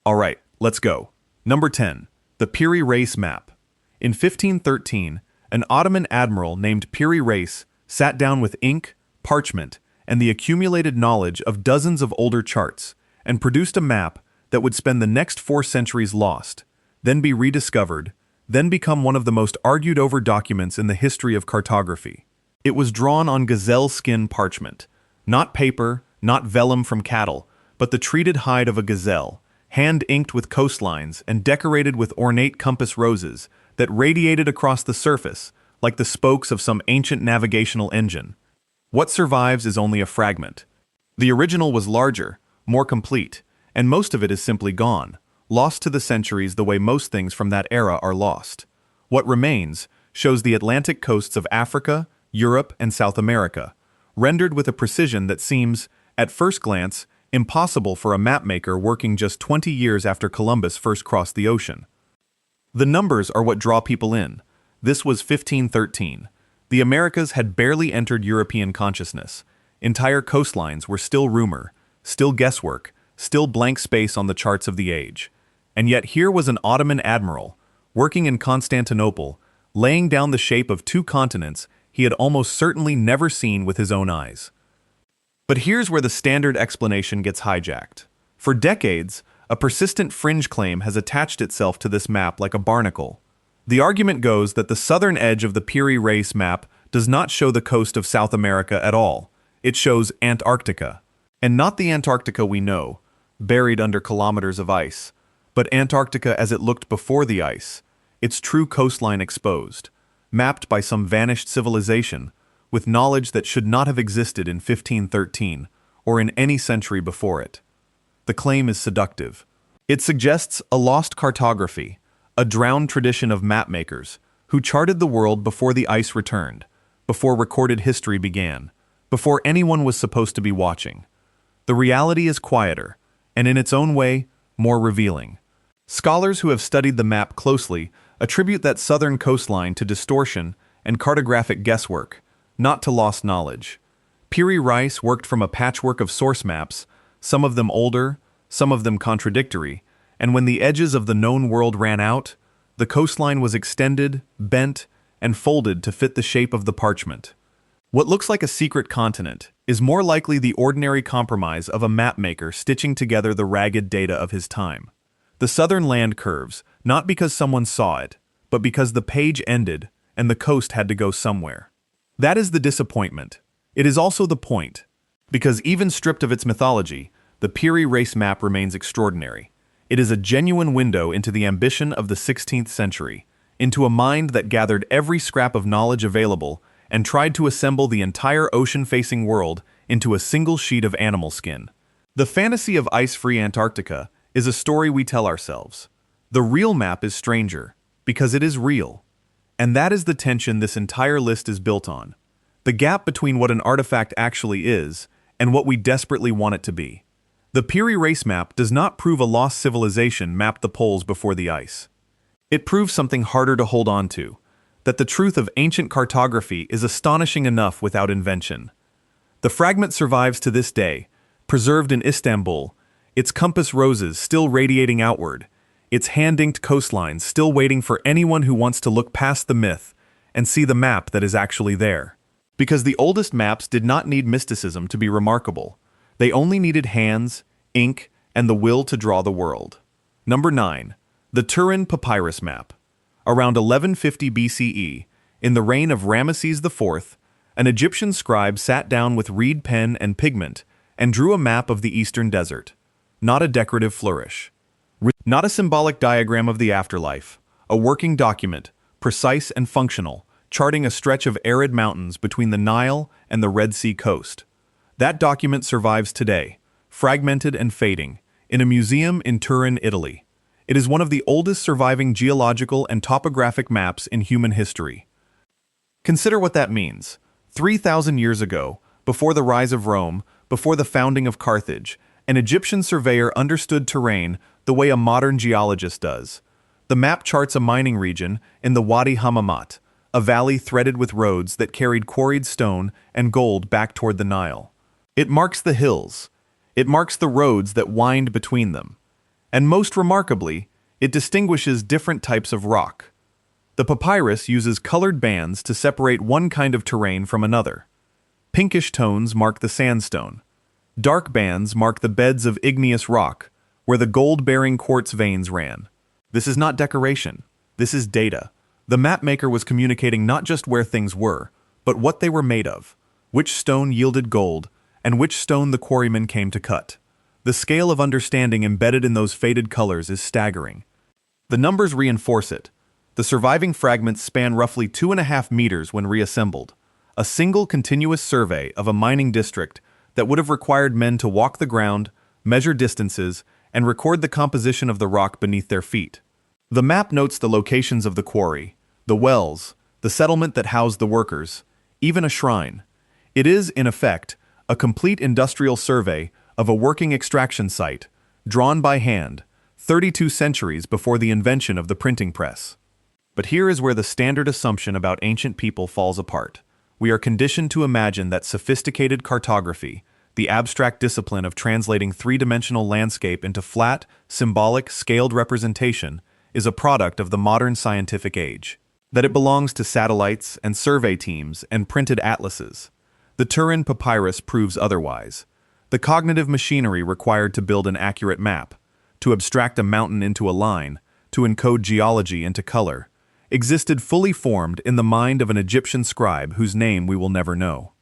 Alright, let's go. Number 10. The Piri Reis map. In 1513, an Ottoman admiral named Piri Reis sat down with ink, parchment, and the accumulated knowledge of dozens of older charts, and produced a map that would spend the next 4 centuries lost, then be rediscovered, then become one of the most argued-over documents in the history of cartography. It was drawn on gazelle skin parchment, not paper, not vellum from cattle, but the treated hide of a gazelle, hand-inked with coastlines and decorated with ornate compass roses that radiated across the surface like the spokes of some ancient navigational engine. What survives is only a fragment. The original was larger, more complete, and most of it is simply gone, lost to the centuries the way most things from that era are lost. What remains shows the Atlantic coasts of Africa, Europe, and South America, rendered with a precision that seems, at first glance, impossible for a mapmaker working just 20 years after Columbus first crossed the ocean. The numbers are what draw people in. This was 1513. The Americas had barely entered European consciousness. Entire coastlines were still rumor, still guesswork, still blank space on the charts of the age. And yet here was an Ottoman admiral, working in Constantinople, laying down the shape of 2 continents he had almost certainly never seen with his own eyes. But here's where the standard explanation gets hijacked. For decades, a persistent fringe claim has attached itself to this map like a barnacle. The argument goes that the southern edge of the Piri Reis map does not show the coast of South America at all. It shows Antarctica. And not the Antarctica we know, buried under kilometers of ice, but Antarctica as it looked before the ice, its true coastline exposed, mapped by some vanished civilization, with knowledge that should not have existed in 1513 or in any century before it. The claim is seductive. It suggests a lost cartography, a drowned tradition of mapmakers who charted the world before the ice returned, before recorded history began, before anyone was supposed to be watching. The reality is quieter, and in its own way, more revealing. Scholars who have studied the map closely attribute that southern coastline to distortion and cartographic guesswork, not to lost knowledge. Piri Reis worked from a patchwork of source maps, some of them older, some of them contradictory, and when the edges of the known world ran out, the coastline was extended, bent, and folded to fit the shape of the parchment. What looks like a secret continent is more likely the ordinary compromise of a mapmaker stitching together the ragged data of his time. The southern land curves, not because someone saw it, but because the page ended and the coast had to go somewhere. That is the disappointment. It is also the point, because even stripped of its mythology, the Piri Reis map remains extraordinary. It is a genuine window into the ambition of the 16th century, into a mind that gathered every scrap of knowledge available and tried to assemble the entire ocean-facing world into a single sheet of animal skin. The fantasy of ice-free Antarctica is a story we tell ourselves. The real map is stranger, because it is real. And that is the tension this entire list is built on. The gap between what an artifact actually is and what we desperately want it to be. The Piri Reis map does not prove a lost civilization mapped the poles before the ice. It proves something harder to hold on to, that the truth of ancient cartography is astonishing enough without invention. The fragment survives to this day, preserved in Istanbul, its compass roses still radiating outward, its hand-inked coastlines still waiting for anyone who wants to look past the myth and see the map that is actually there. Because the oldest maps did not need mysticism to be remarkable. They only needed hands, ink, and the will to draw the world. Number 9. The Turin Papyrus map. Around 1150 BCE, in the reign of Ramesses IV, an Egyptian scribe sat down with reed pen and pigment and drew a map of the eastern desert. Not a decorative flourish. Not a symbolic diagram of the afterlife. A working document, precise and functional, charting a stretch of arid mountains between the Nile and the Red Sea coast. That document survives today, fragmented and fading, in a museum in Turin, Italy. It is one of the oldest surviving geological and topographic maps in human history. Consider what that means. 3,000 years ago, before the rise of Rome, before the founding of Carthage, an Egyptian surveyor understood terrain the way a modern geologist does. The map charts a mining region in the Wadi Hammamat, a valley threaded with roads that carried quarried stone and gold back toward the Nile. It marks the hills. It marks the roads that wind between them. And most remarkably, it distinguishes different types of rock. The papyrus uses colored bands to separate one kind of terrain from another. Pinkish tones mark the sandstone. Dark bands mark the beds of igneous rock, where the gold-bearing quartz veins ran. This is not decoration. This is data. The mapmaker was communicating not just where things were, but what they were made of, which stone yielded gold, and which stone the quarrymen came to cut. The scale of understanding embedded in those faded colors is staggering. The numbers reinforce it. The surviving fragments span roughly 2.5 meters when reassembled, a single continuous survey of a mining district that would have required men to walk the ground, measure distances, and record the composition of the rock beneath their feet. The map notes the locations of the quarry, the wells, the settlement that housed the workers, even a shrine. It is, in effect, a complete industrial survey of a working extraction site, drawn by hand, 32 centuries before the invention of the printing press. But here is where the standard assumption about ancient people falls apart. We are conditioned to imagine that sophisticated cartography, the abstract discipline of translating three-dimensional landscape into flat, symbolic, scaled representation, is a product of the modern scientific age. That it belongs to satellites and survey teams and printed atlases. The Turin Papyrus proves otherwise. The cognitive machinery required to build an accurate map, to abstract a mountain into a line, to encode geology into color, existed fully formed in the mind of an Egyptian scribe whose name we will never know.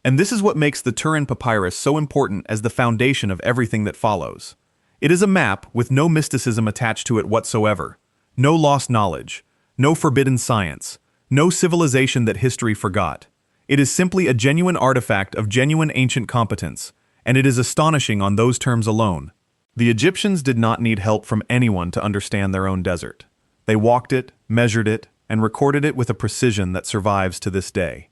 And this is what makes the Turin Papyrus so important as the foundation of everything that follows. It is a map with no mysticism attached to it whatsoever, no lost knowledge, no forbidden science, no civilization that history forgot. It is simply a genuine artifact of genuine ancient competence, and it is astonishing on those terms alone. The Egyptians did not need help from anyone to understand their own desert. They walked it, measured it, and recorded it with a precision that survives to this day.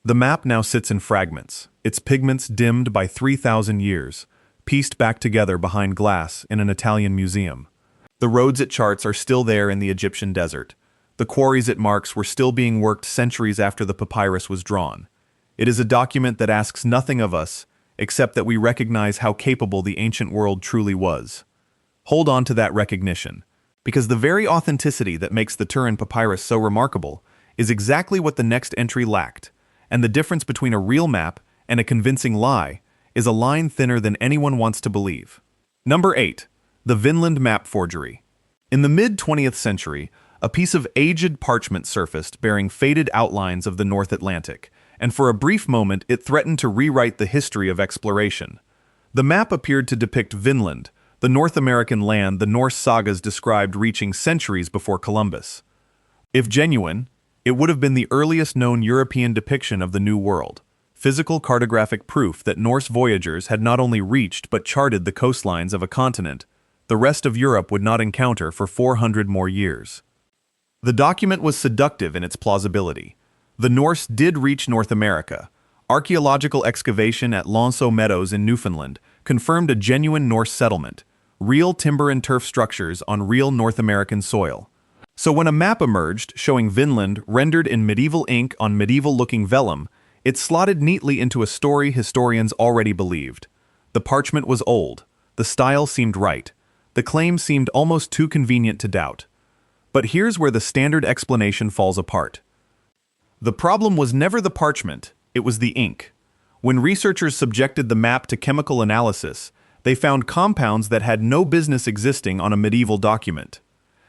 The map now sits in fragments, its pigments dimmed by 3,000 years, pieced back together behind glass in an Italian museum. The roads it charts are still there in the Egyptian desert. The quarries it marks were still being worked centuries after the papyrus was drawn. It is a document that asks nothing of us, except that we recognize how capable the ancient world truly was. Hold on to that recognition, because the very authenticity that makes the Turin Papyrus so remarkable is exactly what the next entry lacked, and the difference between a real map and a convincing lie is a line thinner than anyone wants to believe. Number 8. The Vinland map forgery. In the mid-20th century, a piece of aged parchment surfaced bearing faded outlines of the North Atlantic, and for a brief moment it threatened to rewrite the history of exploration. The map appeared to depict Vinland, the North American land the Norse sagas described reaching centuries before Columbus. If genuine, it would have been the earliest known European depiction of the New World, physical cartographic proof that Norse voyagers had not only reached but charted the coastlines of a continent the rest of Europe would not encounter for 400 more years. The document was seductive in its plausibility. The Norse did reach North America. Archaeological excavation at Lonceau Meadows in Newfoundland confirmed a genuine Norse settlement, real timber and turf structures on real North American soil. So when a map emerged showing Vinland rendered in medieval ink on medieval-looking vellum, it slotted neatly into a story historians already believed. The parchment was old. The style seemed right. The claim seemed almost too convenient to doubt. But here's where the standard explanation falls apart. The problem was never the parchment, it was the ink. When researchers subjected the map to chemical analysis, they found compounds that had no business existing on a medieval document.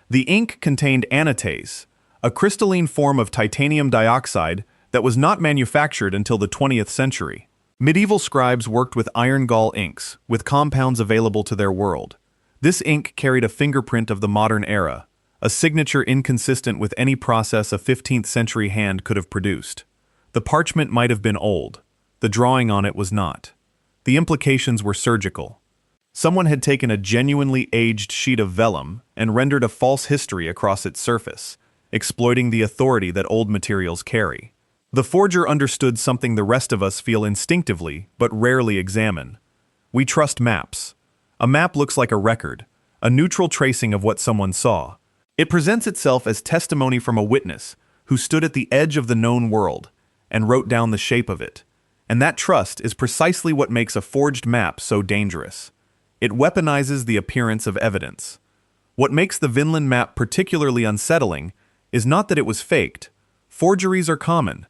The ink contained anatase, a crystalline form of titanium dioxide that was not manufactured until the 20th century. Medieval scribes worked with iron gall inks, with compounds available to their world. This ink carried a fingerprint of the modern era, a signature inconsistent with any process a 15th century hand could have produced. The parchment might have been old. The drawing on it was not. The implications were surgical. Someone had taken a genuinely aged sheet of vellum and rendered a false history across its surface, exploiting the authority that old materials carry. The forger understood something the rest of us feel instinctively but rarely examine. We trust maps. A map looks like a record, a neutral tracing of what someone saw. It presents itself as testimony from a witness who stood at the edge of the known world and wrote down the shape of it. And that trust is precisely what makes a forged map so dangerous. It weaponizes the appearance of evidence. What makes the Vinland map particularly unsettling is not that it was faked. Forgeries are common.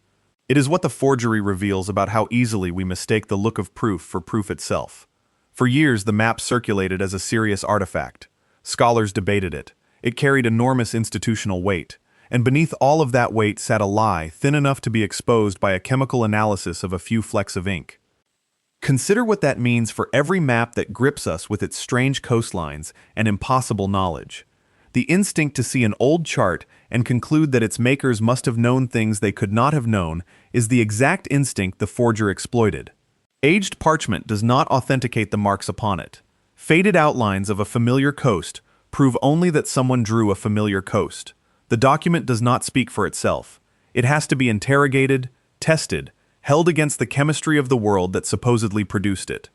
It is what the forgery reveals about how easily we mistake the look of proof for proof itself. For years, the map circulated as a serious artifact. Scholars debated it. It carried enormous institutional weight. And beneath all of that weight sat a lie thin enough to be exposed by a chemical analysis of a few flecks of ink. Consider what that means for every map that grips us with its strange coastlines and impossible knowledge. The instinct to see an old chart and conclude that its makers must have known things they could not have known is the exact instinct the forger exploited. Aged parchment does not authenticate the marks upon it. Faded outlines of a familiar coast prove only that someone drew a familiar coast. The document does not speak for itself. It has to be interrogated, tested, held against the chemistry of the world that supposedly produced it.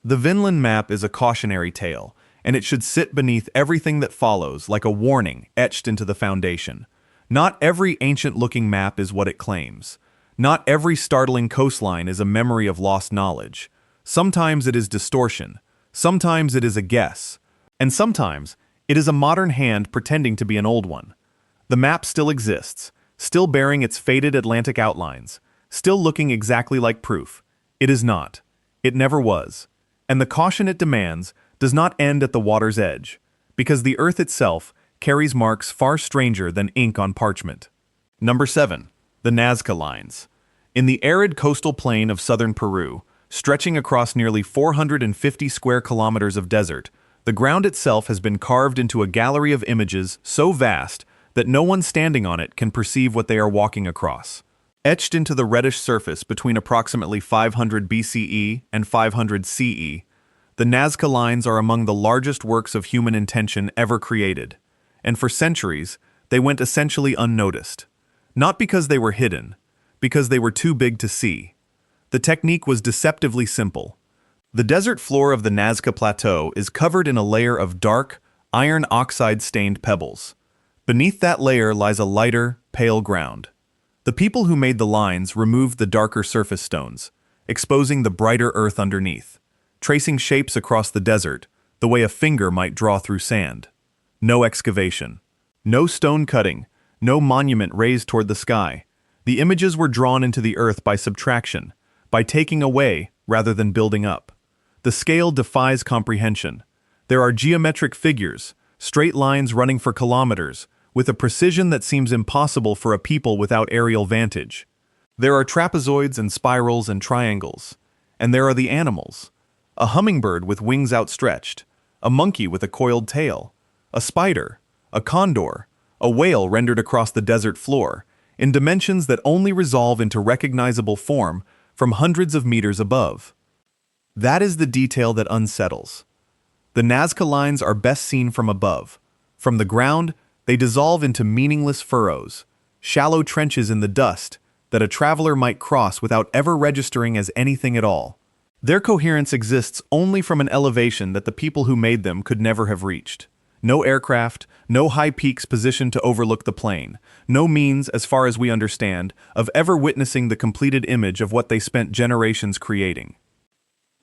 The Vinland map is a cautionary tale, and it should sit beneath everything that follows like a warning etched into the foundation. Not every ancient-looking map is what it claims. Not every startling coastline is a memory of lost knowledge. Sometimes it is distortion, sometimes it is a guess, and sometimes it is a modern hand pretending to be an old one. The map still exists, still bearing its faded Atlantic outlines, still looking exactly like proof. It is not. It never was. And the caution it demands does not end at the water's edge, because the earth itself carries marks far stranger than ink on parchment. Number 7. The Nazca Lines. In the arid coastal plain of southern Peru, stretching across nearly 450 square kilometers of desert, the ground itself has been carved into a gallery of images so vast that no one standing on it can perceive what they are walking across. Etched into the reddish surface between approximately 500 BCE and 500 CE, the Nazca Lines are among the largest works of human intention ever created, and for centuries, they went essentially unnoticed. Not because they were hidden, because they were too big to see. The technique was deceptively simple. The desert floor of the Nazca Plateau is covered in a layer of dark, iron oxide-stained pebbles. Beneath that layer lies a lighter, pale ground. The people who made the lines removed the darker surface stones, exposing the brighter earth underneath, tracing shapes across the desert the way a finger might draw through sand. No excavation. No stone cutting. No monument raised toward the sky. The images were drawn into the earth by subtraction, by taking away rather than building up. The scale defies comprehension. There are geometric figures, straight lines running for kilometers, with a precision that seems impossible for a people without aerial vantage. There are trapezoids and spirals and triangles. And there are the animals. A hummingbird with wings outstretched, a monkey with a coiled tail, a spider, a condor, a whale rendered across the desert floor, in dimensions that only resolve into recognizable form from hundreds of meters above. That is the detail that unsettles. The Nazca Lines are best seen from above. From the ground, they dissolve into meaningless furrows, shallow trenches in the dust that a traveler might cross without ever registering as anything at all. Their coherence exists only from an elevation that the people who made them could never have reached. No aircraft, no high peaks positioned to overlook the plain, no means, as far as we understand, of ever witnessing the completed image of what they spent generations creating.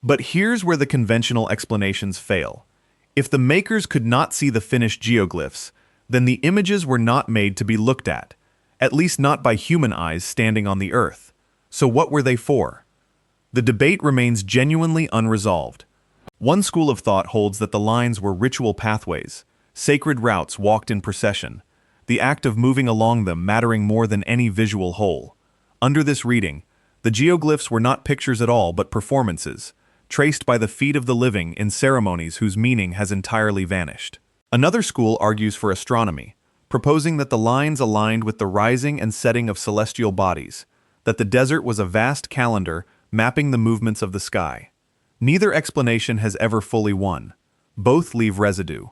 But here's where the conventional explanations fail. If the makers could not see the finished geoglyphs, then the images were not made to be looked at least not by human eyes standing on the earth. So what were they for? The debate remains genuinely unresolved. One school of thought holds that the lines were ritual pathways, sacred routes walked in procession, the act of moving along them mattering more than any visual whole. Under this reading, the geoglyphs were not pictures at all but performances, traced by the feet of the living in ceremonies whose meaning has entirely vanished. Another school argues for astronomy, proposing that the lines aligned with the rising and setting of celestial bodies, that the desert was a vast calendar mapping the movements of the sky. Neither explanation has ever fully won. Both leave residue.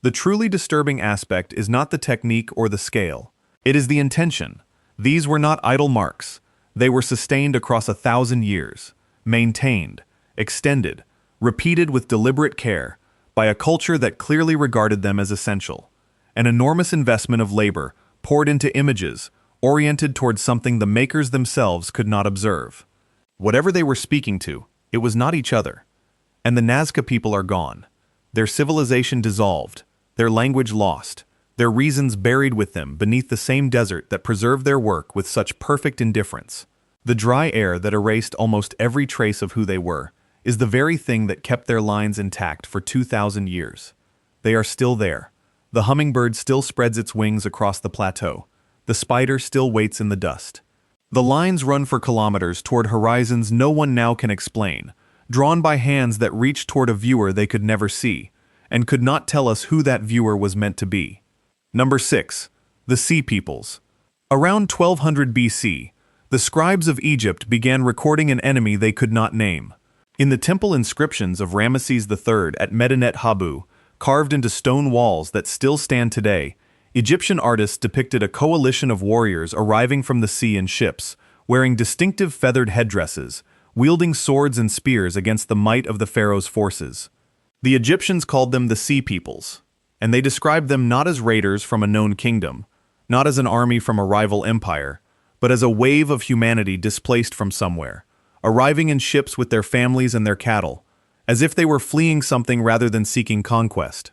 The truly disturbing aspect is not the technique or the scale. It is the intention. These were not idle marks. They were sustained across 1,000 years, maintained, extended, repeated with deliberate care, by a culture that clearly regarded them as essential. An enormous investment of labor poured into images, oriented towards something the makers themselves could not observe. Whatever they were speaking to, it was not each other. And the Nazca people are gone. Their civilization dissolved, their language lost, their reasons buried with them beneath the same desert that preserved their work with such perfect indifference. The dry air that erased almost every trace of who they were is the very thing that kept their lines intact for 2,000 years. They are still there. The hummingbird still spreads its wings across the plateau. The spider still waits in the dust. The lines run for kilometers toward horizons no one now can explain, drawn by hands that reached toward a viewer they could never see, and could not tell us who that viewer was meant to be. Number 6. The Sea Peoples. Around 1200 BC, the scribes of Egypt began recording an enemy they could not name. In the temple inscriptions of Ramesses III at Medinet Habu, carved into stone walls that still stand today, Egyptian artists depicted a coalition of warriors arriving from the sea in ships, wearing distinctive feathered headdresses, wielding swords and spears against the might of the pharaoh's forces. The Egyptians called them the Sea Peoples, and they described them not as raiders from a known kingdom, not as an army from a rival empire, but as a wave of humanity displaced from somewhere, arriving in ships with their families and their cattle, as if they were fleeing something rather than seeking conquest.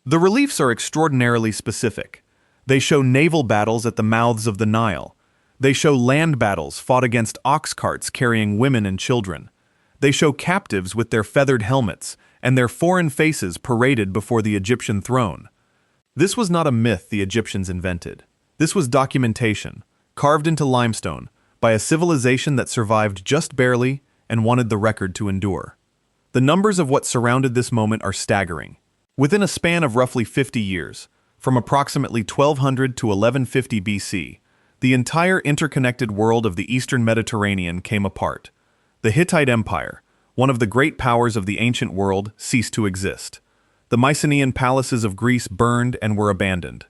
The reliefs are extraordinarily specific. They show naval battles at the mouths of the Nile. They show land battles fought against ox carts carrying women and children. They show captives with their feathered helmets and their foreign faces paraded before the Egyptian throne. This was not a myth the Egyptians invented. This was documentation, carved into limestone, by a civilization that survived just barely and wanted the record to endure. The numbers of what surrounded this moment are staggering. Within a span of roughly 50 years, from approximately 1200 to 1150 BC, the entire interconnected world of the Eastern Mediterranean came apart. The Hittite Empire, one of the great powers of the ancient world, ceased to exist. The Mycenaean palaces of Greece burned and were abandoned.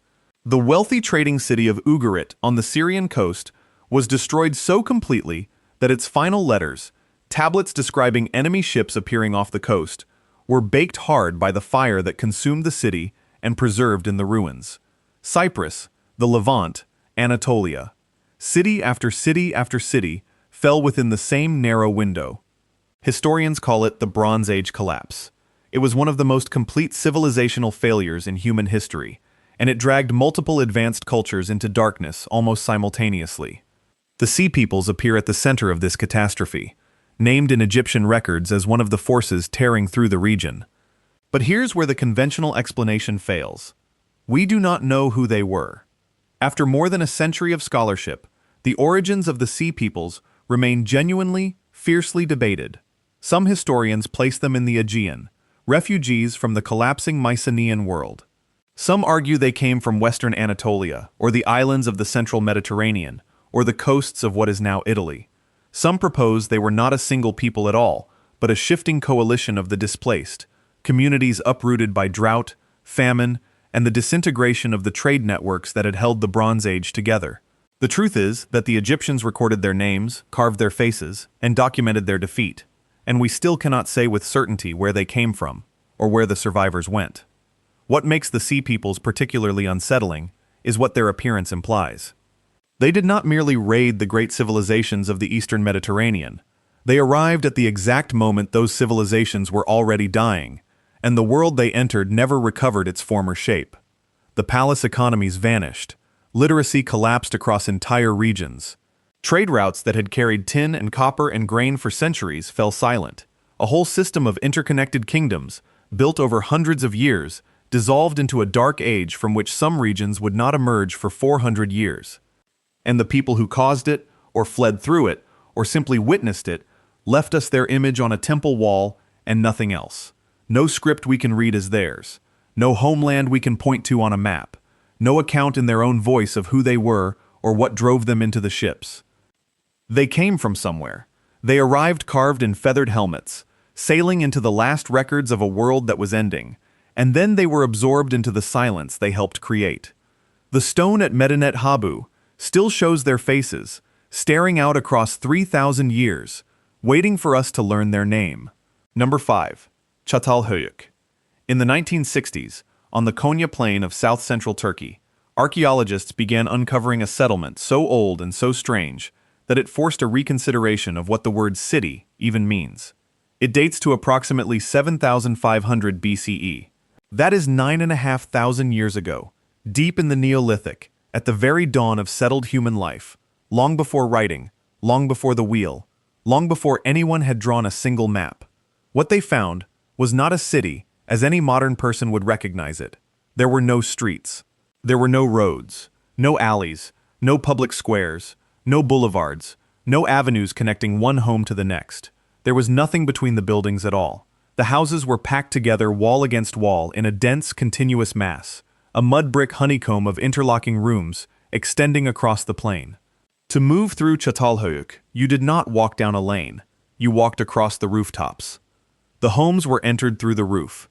The wealthy trading city of Ugarit on the Syrian coast was destroyed so completely that its final letters, tablets describing enemy ships appearing off the coast, were baked hard by the fire that consumed the city and preserved in the ruins. Cyprus, the Levant, Anatolia. City after city after city fell within the same narrow window. Historians call it the Bronze Age collapse. It was one of the most complete civilizational failures in human history, and it dragged multiple advanced cultures into darkness almost simultaneously. The Sea Peoples appear at the center of this catastrophe, named in Egyptian records as one of the forces tearing through the region. But here's where the conventional explanation fails. We do not know who they were. After more than a century of scholarship, the origins of the Sea Peoples remain genuinely, fiercely debated. Some historians place them in the Aegean, refugees from the collapsing Mycenaean world. Some argue they came from western Anatolia, or the islands of the central Mediterranean, or the coasts of what is now Italy. Some propose they were not a single people at all, but a shifting coalition of the displaced, communities uprooted by drought, famine, and the disintegration of the trade networks that had held the Bronze Age together. The truth is that the Egyptians recorded their names, carved their faces, and documented their defeat, and we still cannot say with certainty where they came from, or where the survivors went. What makes the Sea Peoples particularly unsettling is what their appearance implies. They did not merely raid the great civilizations of the Eastern Mediterranean. They arrived at the exact moment those civilizations were already dying, and the world they entered never recovered its former shape. The palace economies vanished. Literacy collapsed across entire regions. Trade routes that had carried tin and copper and grain for centuries fell silent. A whole system of interconnected kingdoms, built over hundreds of years, dissolved into a dark age from which some regions would not emerge for 400 years. And the people who caused it, or fled through it, or simply witnessed it, left us their image on a temple wall and nothing else. No script we can read as theirs. No homeland we can point to on a map. No account in their own voice of who they were or what drove them into the ships. They came from somewhere. They arrived carved in feathered helmets, sailing into the last records of a world that was ending, and then they were absorbed into the silence they helped create. The stone at Medinet Habu still shows their faces, staring out across 3,000 years, waiting for us to learn their name. Number 5. Çatalhöyük. In the 1960s, on the Konya plain of south-central Turkey, archaeologists began uncovering a settlement so old and so strange that it forced a reconsideration of what the word city even means. It dates to approximately 7,500 BCE. That is 9,500 years ago, deep in the Neolithic, at the very dawn of settled human life, long before writing, long before the wheel, long before anyone had drawn a single map. What they found was not a city, as any modern person would recognize it. There were no streets. There were no roads, no alleys, no public squares, no boulevards, no avenues connecting one home to the next. There was nothing between the buildings at all. The houses were packed together wall against wall in a dense, continuous mass, a mud brick honeycomb of interlocking rooms extending across the plain. To move through Çatalhöyük, you did not walk down a lane. You walked across the rooftops. The homes were entered through the roof.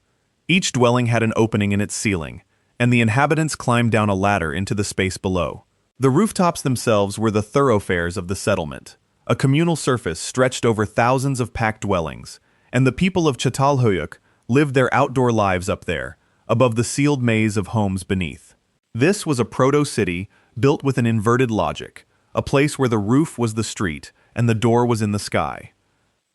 Each dwelling had an opening in its ceiling, and the inhabitants climbed down a ladder into the space below. The rooftops themselves were the thoroughfares of the settlement, a communal surface stretched over thousands of packed dwellings, and the people of Çatalhöyük lived their outdoor lives up there, above the sealed maze of homes beneath. This was a proto-city built with an inverted logic, a place where the roof was the street and the door was in the sky.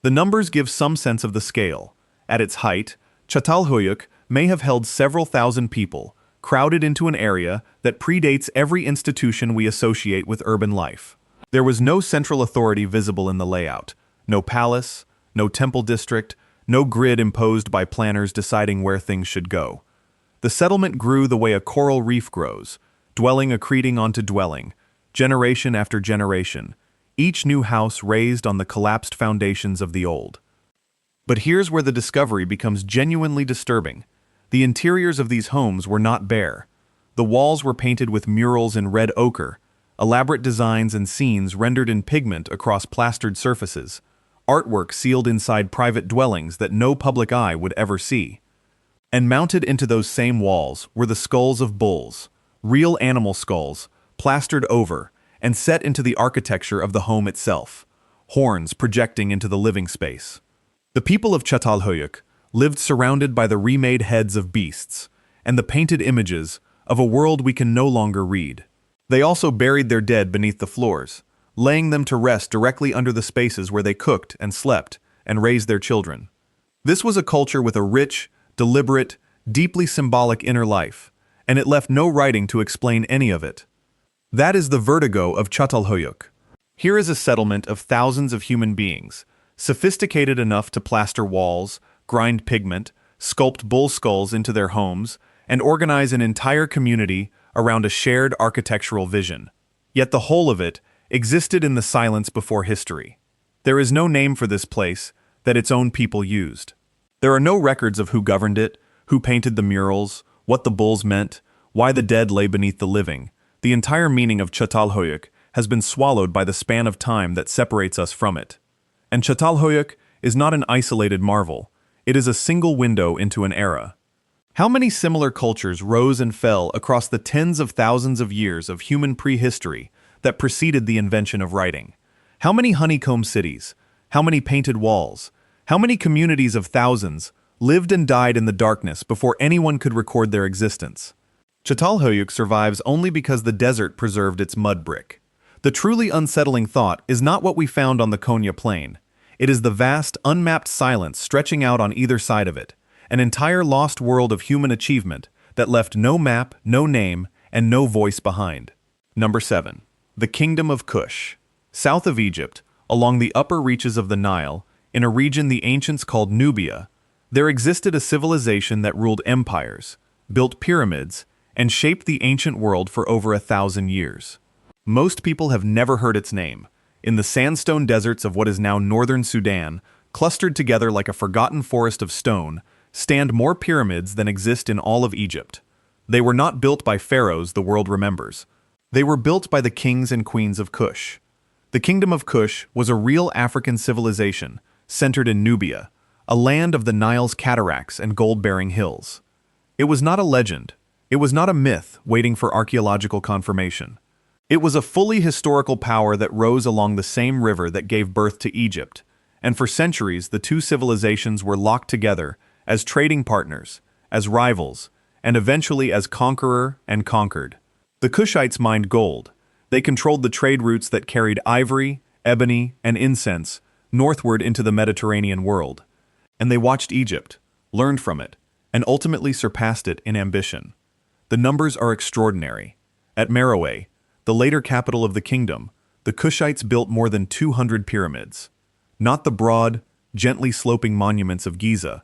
The numbers give some sense of the scale. At its height, Çatalhöyük may have held several thousand people, crowded into an area that predates every institution we associate with urban life. There was no central authority visible in the layout, no palace, no temple district, no grid imposed by planners deciding where things should go. The settlement grew the way a coral reef grows, dwelling accreting onto dwelling, generation after generation, each new house raised on the collapsed foundations of the old. But here's where the discovery becomes genuinely disturbing. The interiors of these homes were not bare. The walls were painted with murals in red ochre, elaborate designs and scenes rendered in pigment across plastered surfaces, artwork sealed inside private dwellings that no public eye would ever see. And mounted into those same walls were the skulls of bulls, real animal skulls, plastered over and set into the architecture of the home itself, horns projecting into the living space. The people of Çatalhöyük lived surrounded by the remade heads of beasts and the painted images of a world we can no longer read. They also buried their dead beneath the floors, laying them to rest directly under the spaces where they cooked and slept and raised their children. This was a culture with a rich, deliberate, deeply symbolic inner life, and it left no writing to explain any of it. That is the vertigo of Çatalhöyük. Here is a settlement of thousands of human beings, sophisticated enough to plaster walls, grind pigment, sculpt bull skulls into their homes, and organize an entire community around a shared architectural vision. Yet the whole of it existed in the silence before history. There is no name for this place that its own people used. There are no records of who governed it, who painted the murals, what the bulls meant, why the dead lay beneath the living. The entire meaning of Çatalhöyük has been swallowed by the span of time that separates us from it. And Çatalhöyük is not an isolated marvel. It is a single window into an era. How many similar cultures rose and fell across the tens of thousands of years of human prehistory that preceded the invention of writing? How many honeycomb cities? How many painted walls? How many communities of thousands lived and died in the darkness before anyone could record their existence? Çatalhöyük survives only because the desert preserved its mud brick. The truly unsettling thought is not what we found on the Konya Plain. It is the vast, unmapped silence stretching out on either side of it, an entire lost world of human achievement that left no map, no name, and no voice behind. Number 7. The Kingdom of Kush. South of Egypt, along the upper reaches of the Nile, in a region the ancients called Nubia, there existed a civilization that ruled empires, built pyramids, and shaped the ancient world for over 1,000 years. Most people have never heard its name. In the sandstone deserts of what is now northern Sudan, clustered together like a forgotten forest of stone, stand more pyramids than exist in all of Egypt. They were not built by pharaohs the world remembers. They were built by the kings and queens of Kush. The Kingdom of Kush was a real African civilization, centered in Nubia, a land of the Nile's cataracts and gold-bearing hills. It was not a legend. It was not a myth waiting for archaeological confirmation. It was a fully historical power that rose along the same river that gave birth to Egypt, and for centuries the two civilizations were locked together as trading partners, as rivals, and eventually as conqueror and conquered. The Kushites mined gold. They controlled the trade routes that carried ivory, ebony, and incense northward into the Mediterranean world. and they watched Egypt, learned from it, and ultimately surpassed it in ambition. The numbers are extraordinary. At Meroe, the later capital of the kingdom, the Kushites built more than 200 pyramids. Not the broad, gently sloping monuments of Giza.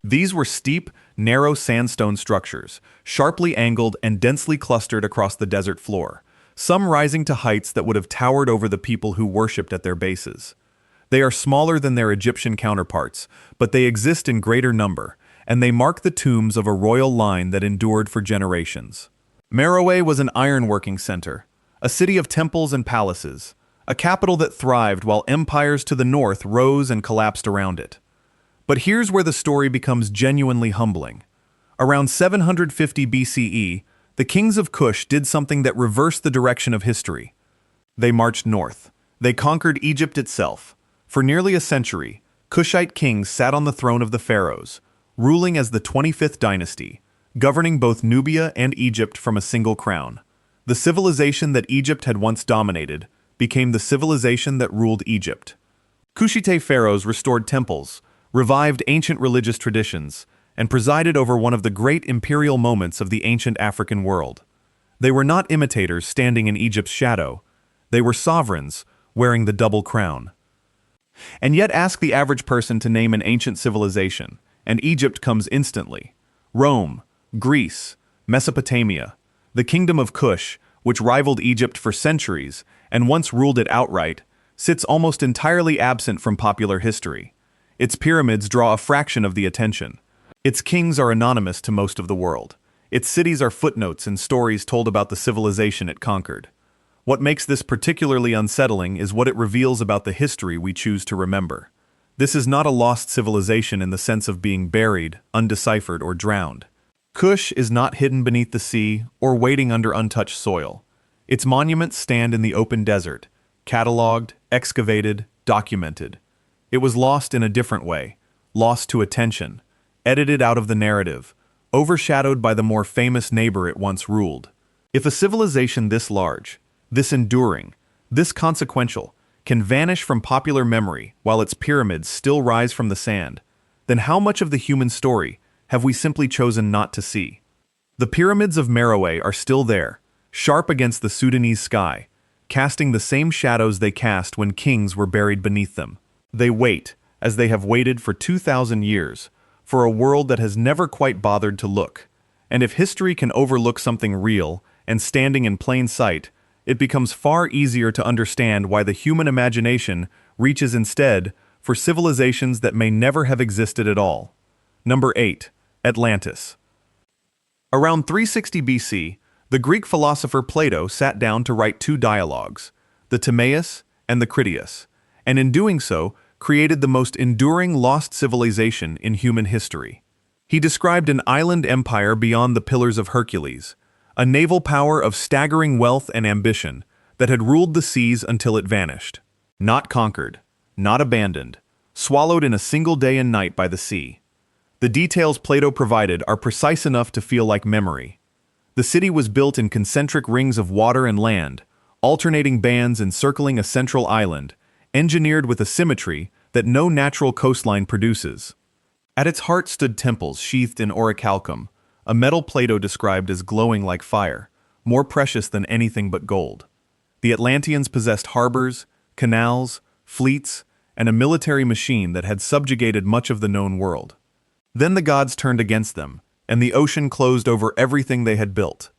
These were steep, narrow sandstone structures, sharply angled and densely clustered across the desert floor, some rising to heights that would have towered over the people who worshipped at their bases. They are smaller than their Egyptian counterparts, but they exist in greater number, and they mark the tombs of a royal line that endured for generations. Meroe was an ironworking center, a city of temples and palaces, a capital that thrived while empires to the north rose and collapsed around it. But here's where the story becomes genuinely humbling. Around 750 BCE, the kings of Kush did something that reversed the direction of history. They marched north. They conquered Egypt itself. For nearly a century, Kushite kings sat on the throne of the pharaohs, ruling as the 25th dynasty, governing both Nubia and Egypt from a single crown. The civilization that Egypt had once dominated became the civilization that ruled Egypt. Kushite pharaohs restored temples, revived ancient religious traditions, and presided over one of the great imperial moments of the ancient African world. They were not imitators standing in Egypt's shadow. They were sovereigns, wearing the double crown. And yet ask the average person to name an ancient civilization, and Egypt comes instantly. Rome, Greece, Mesopotamia, the Kingdom of Kush, which rivaled Egypt for centuries and once ruled it outright, sits almost entirely absent from popular history. Its pyramids draw a fraction of the attention. Its kings are anonymous to most of the world. Its cities are footnotes in stories told about the civilization it conquered. What makes this particularly unsettling is what it reveals about the history we choose to remember. This is not a lost civilization in the sense of being buried, undeciphered, or drowned. Kush is not hidden beneath the sea or waiting under untouched soil. Its monuments stand in the open desert, catalogued, excavated, documented. It was lost in a different way, lost to attention, edited out of the narrative, overshadowed by the more famous neighbor it once ruled. If a civilization this large, this enduring, this consequential, can vanish from popular memory while its pyramids still rise from the sand, then how much of the human story have we simply chosen not to see? The pyramids of Meroe are still there, sharp against the Sudanese sky, casting the same shadows they cast when kings were buried beneath them. They wait, as they have waited for 2,000 years, for a world that has never quite bothered to look. And if history can overlook something real and standing in plain sight, it becomes far easier to understand why the human imagination reaches instead for civilizations that may never have existed at all. Number 8. Atlantis. Around 360 BC, the Greek philosopher Plato sat down to write two dialogues, the Timaeus and the Critias, and in doing so, created the most enduring lost civilization in human history. He described an island empire beyond the Pillars of Hercules, a naval power of staggering wealth and ambition that had ruled the seas until it vanished. Not conquered, not abandoned, swallowed in a single day and night by the sea. The details Plato provided are precise enough to feel like memory. The city was built in concentric rings of water and land, alternating bands encircling a central island, engineered with a symmetry that no natural coastline produces. At its heart stood temples sheathed in orichalcum, a metal Plato described as glowing like fire, more precious than anything but gold. The Atlanteans possessed harbors, canals, fleets, and a military machine that had subjugated much of the known world. Then the gods turned against them, and the ocean closed over everything they had built.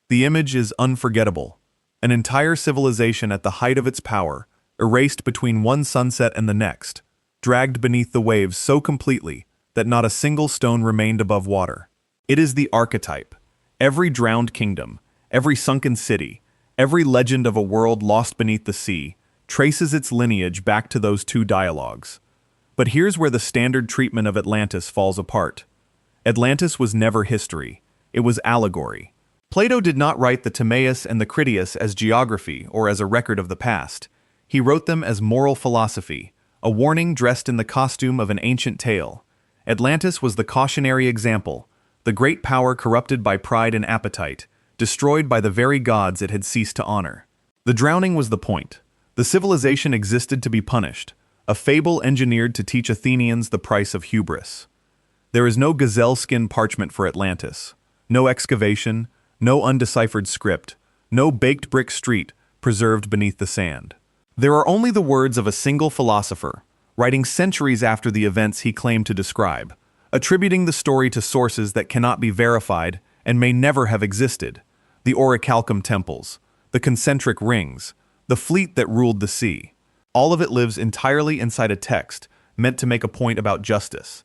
The image is unforgettable. An entire civilization at the height of its power, erased between one sunset and the next, dragged beneath the waves so completely that not a single stone remained above water. It is the archetype. Every drowned kingdom, every sunken city, every legend of a world lost beneath the sea, traces its lineage back to those two dialogues. But here's where the standard treatment of Atlantis falls apart. Atlantis was never history. It was allegory. Plato did not write the Timaeus and the Critias as geography or as a record of the past. He wrote them as moral philosophy, a warning dressed in the costume of an ancient tale. Atlantis was the cautionary example, the great power corrupted by pride and appetite, destroyed by the very gods it had ceased to honor. The drowning was the point. The civilization existed to be punished, a fable engineered to teach Athenians the price of hubris. There is no gazelle skin parchment for Atlantis, no excavation, no undeciphered script, no baked brick street preserved beneath the sand. There are only the words of a single philosopher, writing centuries after the events he claimed to describe, attributing the story to sources that cannot be verified and may never have existed: the orichalcum temples, the concentric rings, the fleet that ruled the sea. All of it lives entirely inside a text meant to make a point about justice.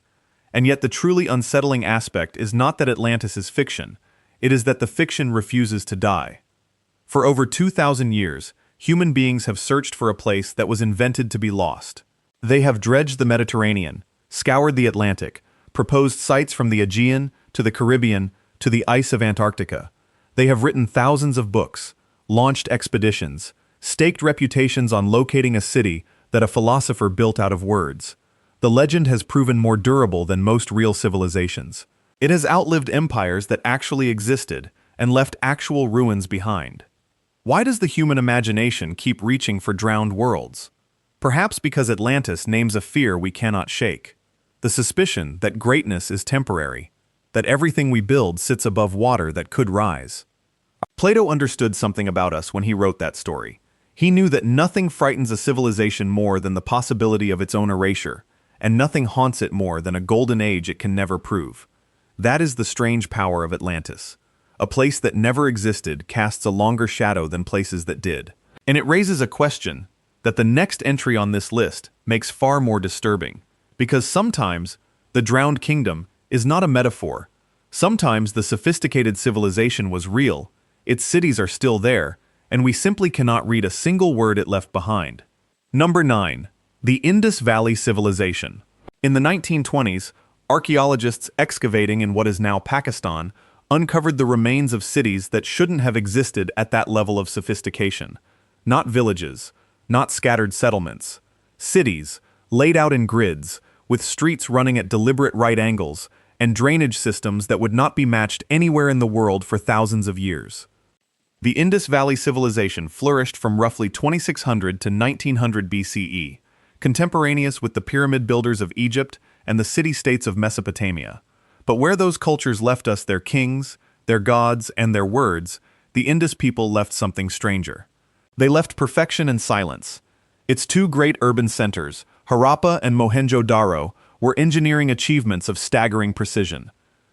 And yet the truly unsettling aspect is not that Atlantis is fiction, it is that the fiction refuses to die. For over 2,000 years, human beings have searched for a place that was invented to be lost. They have dredged the Mediterranean, scoured the Atlantic, proposed sites from the Aegean to the Caribbean to the ice of Antarctica. They have written thousands of books, launched expeditions, staked reputations on locating a city that a philosopher built out of words. The legend has proven more durable than most real civilizations. It has outlived empires that actually existed and left actual ruins behind. Why does the human imagination keep reaching for drowned worlds? Perhaps because Atlantis names a fear we cannot shake. The suspicion that greatness is temporary, that everything we build sits above water that could rise. Plato understood something about us when he wrote that story. He knew that nothing frightens a civilization more than the possibility of its own erasure, and nothing haunts it more than a golden age it can never prove. That is the strange power of Atlantis. A place that never existed casts a longer shadow than places that did. And it raises a question that the next entry on this list makes far more disturbing, because sometimes the drowned kingdom is not a metaphor. Sometimes the sophisticated civilization was real, its cities are still there, and we simply cannot read a single word it left behind. Number 9. The Indus Valley Civilization. In the 1920s, archaeologists excavating in what is now Pakistan uncovered the remains of cities that shouldn't have existed at that level of sophistication. Not villages, not scattered settlements. Cities, laid out in grids, with streets running at deliberate right angles, and drainage systems that would not be matched anywhere in the world for thousands of years. The Indus Valley Civilization flourished from roughly 2600 to 1900 BCE, contemporaneous with the pyramid builders of Egypt and the city-states of Mesopotamia. But where those cultures left us their kings, their gods, and their words, the Indus people left something stranger. They left perfection and silence. Its two great urban centers, Harappa and Mohenjo-daro, were engineering achievements of staggering precision.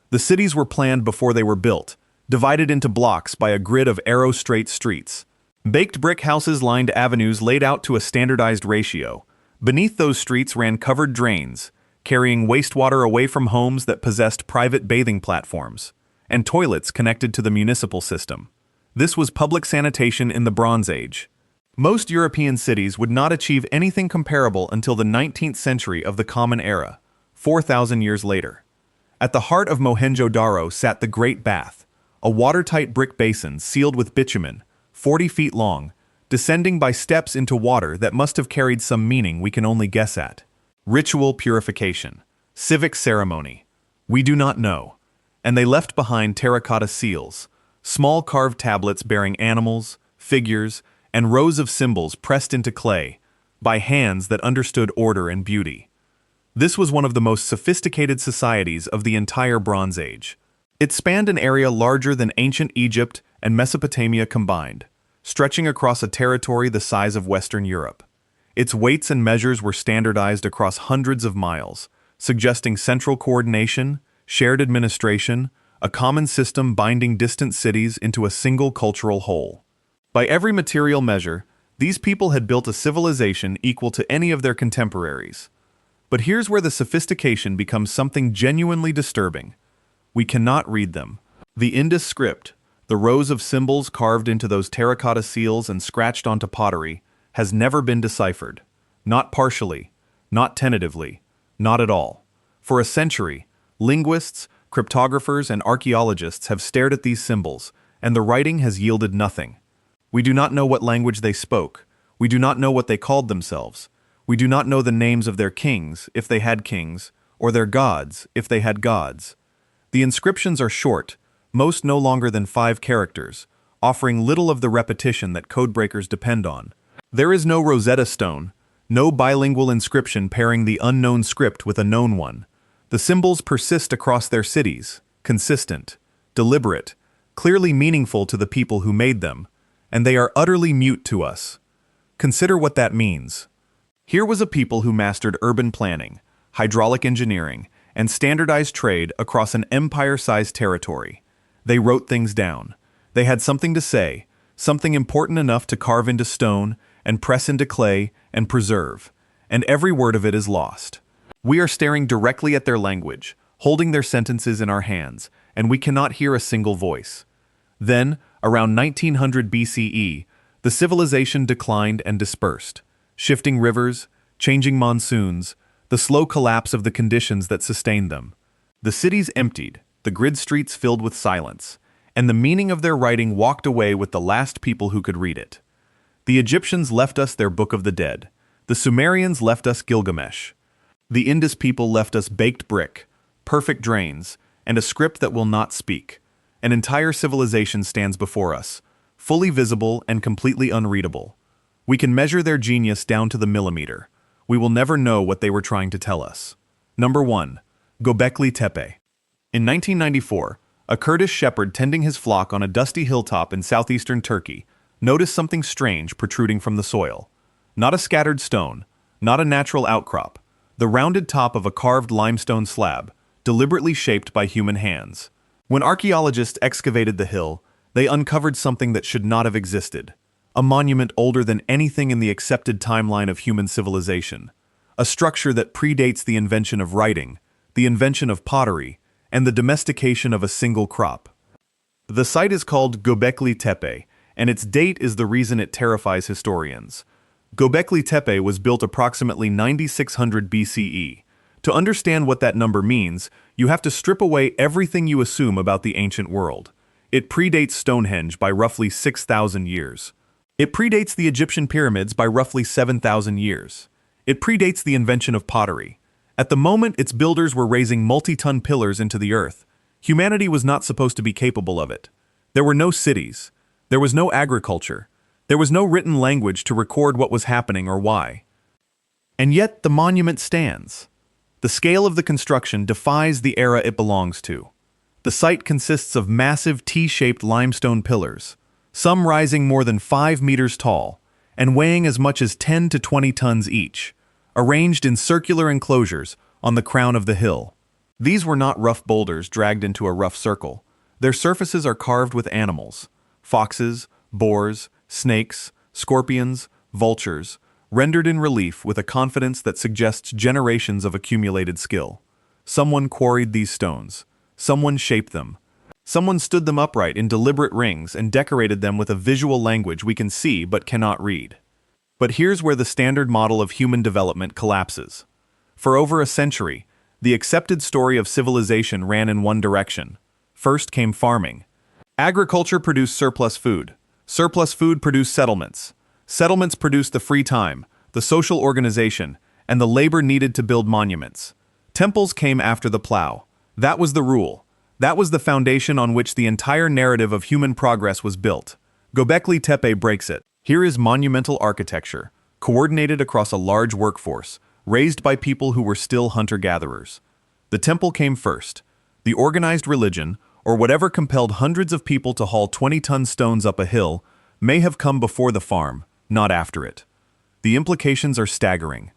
The cities were planned before they were built, divided into blocks by a grid of arrow-straight streets. Baked brick houses lined avenues laid out to a standardized ratio. Beneath those streets ran covered drains, carrying wastewater away from homes that possessed private bathing platforms, and toilets connected to the municipal system. This was public sanitation in the Bronze Age. Most European cities would not achieve anything comparable until the 19th century of the Common Era, 4,000 years later. At the heart of Mohenjo-daro sat the Great Bath, a watertight brick basin sealed with bitumen, 40 feet long, descending by steps into water that must have carried some meaning we can only guess at. Ritual purification, civic ceremony, we do not know. And they left behind terracotta seals, small carved tablets bearing animals, figures, and rows of symbols pressed into clay by hands that understood order and beauty. This was one of the most sophisticated societies of the entire Bronze Age. It spanned an area larger than ancient Egypt and Mesopotamia combined, stretching across a territory the size of Western Europe. Its weights and measures were standardized across hundreds of miles, suggesting central coordination, shared administration, a common system binding distant cities into a single cultural whole. By every material measure, these people had built a civilization equal to any of their contemporaries. But here's where the sophistication becomes something genuinely disturbing. We cannot read them. The Indus script, the rows of symbols carved into those terracotta seals and scratched onto pottery, has never been deciphered. Not partially, not tentatively, not at all. For a century, linguists, cryptographers, and archaeologists have stared at these symbols, and the writing has yielded nothing. We do not know what language they spoke. We do not know what they called themselves. We do not know the names of their kings, if they had kings, or their gods, if they had gods. The inscriptions are short, most no longer than 5 characters, offering little of the repetition that codebreakers depend on. There is no Rosetta Stone, No bilingual inscription pairing the unknown script with a known one. The symbols persist across their cities, consistent, deliberate, clearly meaningful to the people who made them, and they are utterly mute to us. Consider what that means. Here was a people who mastered urban planning, hydraulic engineering, and standardized trade across an empire-sized territory. They wrote things down. They had something to say, something important enough to carve into stone and press into clay and preserve, and every word of it is lost. We are staring directly at their language, holding their sentences in our hands, and we cannot hear a single voice. Then, around 1900 BCE, the civilization declined and dispersed. Shifting rivers, changing monsoons, the slow collapse of the conditions that sustained them. The cities emptied, the grid streets filled with silence, and the meaning of their writing walked away with the last people who could read it. The Egyptians left us their Book of the Dead. The Sumerians left us Gilgamesh. The Indus people left us baked brick, perfect drains, and a script that will not speak. An entire civilization stands before us, fully visible and completely unreadable. We can measure their genius down to the millimeter. We will never know what they were trying to tell us. Number 1. Göbekli Tepe. In 1994, a Kurdish shepherd tending his flock on a dusty hilltop in southeastern Turkey noticed something strange protruding from the soil. Not a scattered stone, not a natural outcrop, the rounded top of a carved limestone slab, deliberately shaped by human hands. When archaeologists excavated the hill, they uncovered something that should not have existed. A monument older than anything in the accepted timeline of human civilization. A structure that predates the invention of writing, the invention of pottery, and the domestication of a single crop. The site is called Göbekli Tepe, and its date is the reason it terrifies historians. Göbekli Tepe was built approximately 9600 BCE. To understand what that number means, you have to strip away everything you assume about the ancient world. It predates Stonehenge by roughly 6,000 years. It predates the Egyptian pyramids by roughly 7,000 years. It predates the invention of pottery. At the moment its builders were raising multi-ton pillars into the earth, humanity was not supposed to be capable of it. There were no cities. There was no agriculture. There was no written language to record what was happening or why. And yet the monument stands. The scale of the construction defies the era it belongs to. The site consists of massive T-shaped limestone pillars, some rising more than 5 meters tall, and weighing as much as 10 to 20 tons each, arranged in circular enclosures on the crown of the hill. These were not rough boulders dragged into a rough circle. Their surfaces are carved with animals: foxes, boars, snakes, scorpions, vultures, rendered in relief with a confidence that suggests generations of accumulated skill. Someone quarried these stones. Someone shaped them. Someone stood them upright in deliberate rings and decorated them with a visual language we can see but cannot read. But here's where the standard model of human development collapses. For over a century, the accepted story of civilization ran in one direction. First came farming. Agriculture produced surplus food. Surplus food produced settlements. Settlements produced the free time, the social organization, and the labor needed to build monuments. Temples came after the plow. That was the rule. That was the foundation on which the entire narrative of human progress was built. Göbekli Tepe breaks it. Here is monumental architecture, coordinated across a large workforce, raised by people who were still hunter-gatherers. The temple came first. The organized religion, or whatever compelled hundreds of people to haul 20-ton stones up a hill, may have come before the farm, not after it. The implications are staggering.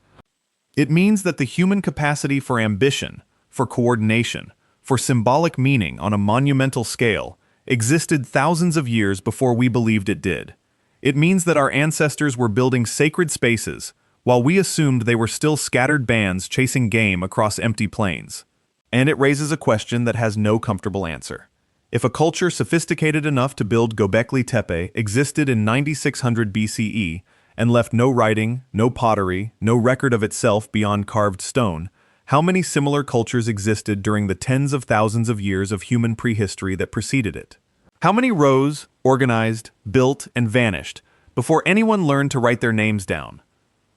It means that the human capacity for ambition, for coordination, for symbolic meaning on a monumental scale existed thousands of years before we believed it did. It means that our ancestors were building sacred spaces while we assumed they were still scattered bands chasing game across empty plains. And it raises a question that has no comfortable answer. If a culture sophisticated enough to build Göbekli Tepe existed in 9600 BCE and left no writing, no pottery, no record of itself beyond carved stone, how many similar cultures existed during the tens of thousands of years of human prehistory that preceded it? How many rose, organized, built, and vanished before anyone learned to write their names down?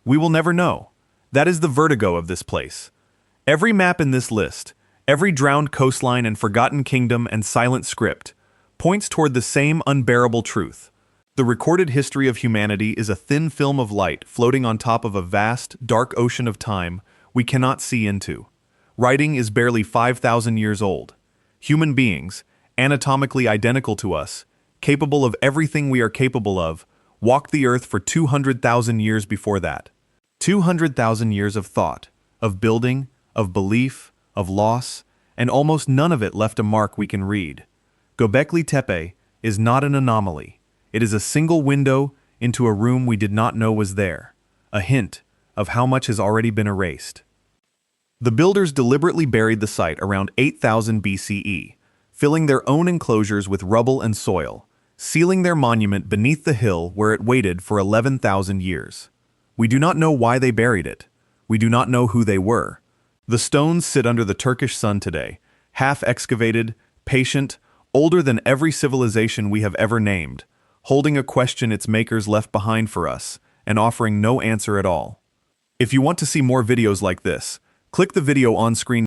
We will never know. That is the vertigo of this place. Every map in this list, every drowned coastline and forgotten kingdom and silent script, points toward the same unbearable truth. The recorded history of humanity is a thin film of light floating on top of a vast, dark ocean of time we cannot see into. Writing is barely 5,000 years old. Human beings, anatomically identical to us, capable of everything we are capable of, walked the earth for 200,000 years before that. 200,000 years of thought, of building, of belief, of loss, and almost none of it left a mark we can read. Göbekli Tepe is not an anomaly. It is a single window into a room we did not know was there, a hint of how much has already been erased. The builders deliberately buried the site around 8000 BCE, filling their own enclosures with rubble and soil, sealing their monument beneath the hill where it waited for 11,000 years. We do not know why they buried it. We do not know who they were. The stones sit under the Turkish sun today, half-excavated, patient, older than every civilization we have ever named, holding a question its makers left behind for us, and offering no answer at all. If you want to see more videos like this, click the video on screen